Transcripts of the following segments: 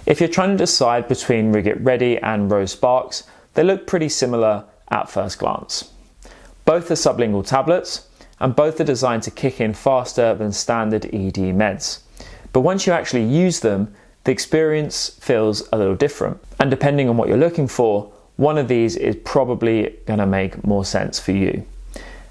If you're trying to decide between Rugiet Ready and Rose Sparks, they look pretty similar at first glance. Both are sublingual tablets, and both are designed to kick in faster than standard ED meds. But once you actually use them, the experience feels a little different. And depending on what you're looking for, one of these is probably going to make more sense for you.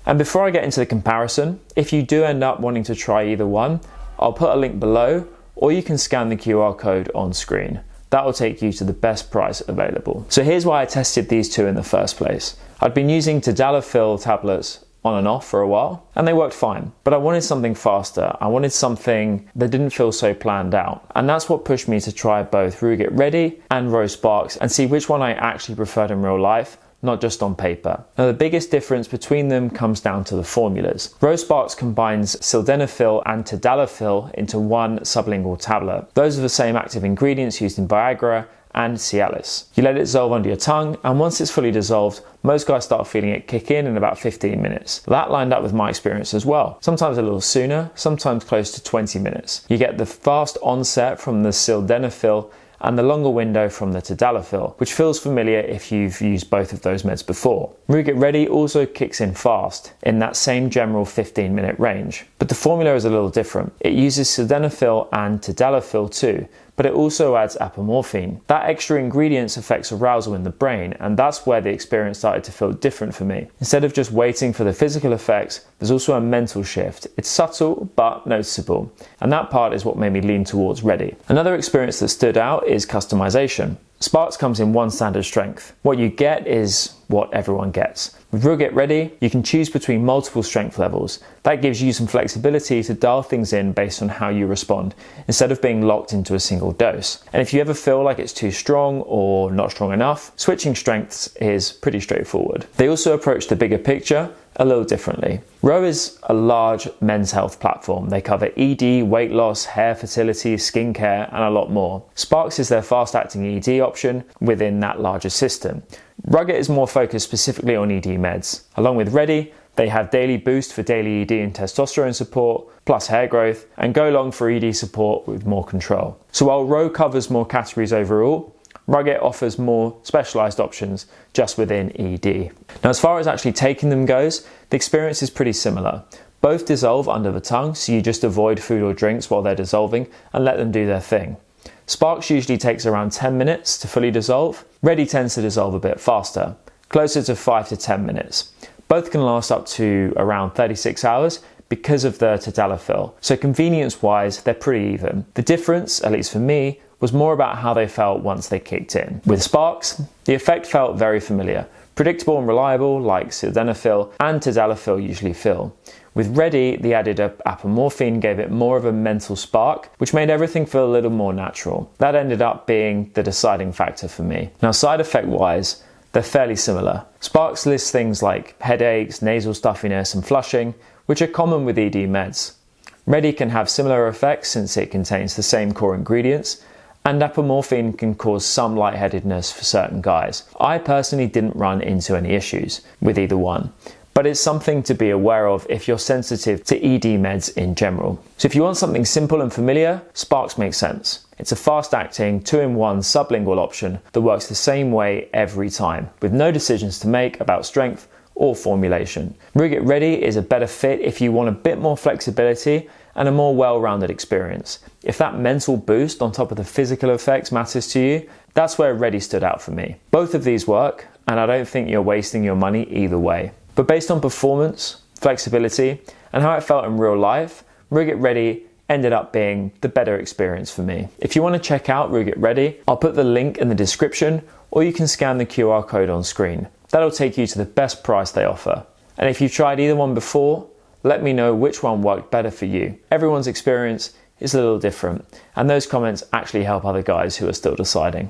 And before I get into the comparison, if you do end up wanting to try either one, I'll put a link below, or you can scan the QR code on screen. That will take you to the best price available. So here's why I tested these two in the first place. I'd been using tadalafil tablets on and off for a while, and they worked fine. But I wanted something faster. I wanted something that didn't feel so planned out. And that's what pushed me to try both Rugiet Ready and Rose Sparks and see which one I actually preferred in real life, not just on paper. Now the biggest difference between them comes down to the formulas. Rose Sparks combines sildenafil and tadalafil into one sublingual tablet. Those are the same active ingredients used in Viagra and Cialis. You let it dissolve under your tongue, and once it's fully dissolved, most guys start feeling it kick in about 15 minutes. That lined up with my experience as well. Sometimes a little sooner, sometimes close to 20 minutes. You get the fast onset from the sildenafil and the longer window from the tadalafil, which feels familiar if you've used both of those meds before. Rugiet Ready also kicks in fast, in that same general 15-minute range. But the formula is a little different. It uses sildenafil and tadalafil too, but it also adds apomorphine. That extra ingredient affects arousal in the brain, and that's where the experience started to feel different for me. Instead of just waiting for the physical effects, there's also a mental shift. It's subtle, but noticeable. And that part is what made me lean towards Ready. Another experience that stood out is customization. Sparks comes in one standard strength. What you get is what everyone gets. With Rugiet Ready, you can choose between multiple strength levels. That gives you some flexibility to dial things in based on how you respond, instead of being locked into a single dose. And if you ever feel like it's too strong or not strong enough, switching strengths is pretty straightforward. They also approach the bigger picture a little differently. Ro is a large men's health platform. They cover ED, weight loss, hair fertility, skincare, and a lot more. Sparks is their fast-acting ED option within that larger system. Rugiet is more focused specifically on ED meds. Along with Ready, they have Daily Boost for daily ED and testosterone support, plus hair growth, and Go Long for ED support with more control. So while Ro covers more categories overall, Rugiet offers more specialised options just within ED. Now, as far as actually taking them goes, the experience is pretty similar. Both dissolve under the tongue, so you just avoid food or drinks while they're dissolving and let them do their thing. Sparks usually takes around 10 minutes to fully dissolve. Ready tends to dissolve a bit faster, closer to 5 to 10 minutes. Both can last up to around 36 hours because of the tadalafil, so convenience-wise, they're pretty even. The difference, at least for me, was more about how they felt once they kicked in. With Sparks, the effect felt very familiar, predictable and reliable like sildenafil and tadalafil usually feel. With Ready, the added apomorphine gave it more of a mental spark, which made everything feel a little more natural. That ended up being the deciding factor for me. Now, side effect wise, they're fairly similar. Sparks lists things like headaches, nasal stuffiness, and flushing, which are common with ED meds. Ready can have similar effects since it contains the same core ingredients, and apomorphine can cause some lightheadedness for certain guys. I personally didn't run into any issues with either one, but it's something to be aware of if you're sensitive to ED meds in general. So if you want something simple and familiar, Sparks makes sense. It's a fast-acting, 2-in-1 sublingual option that works the same way every time, with no decisions to make about strength or formulation. Rugiet Ready is a better fit if you want a bit more flexibility and a more well-rounded experience. If that mental boost on top of the physical effects matters to you, that's where Ready stood out for me. Both of these work, and I don't think you're wasting your money either way. But based on performance, flexibility, and how it felt in real life, Rugiet Ready ended up being the better experience for me. If you want to check out Rugiet Ready, I'll put the link in the description, or you can scan the QR code on screen. That'll take you to the best price they offer. And if you've tried either one before, let me know which one worked better for you. Everyone's experience is a little different, and those comments actually help other guys who are still deciding.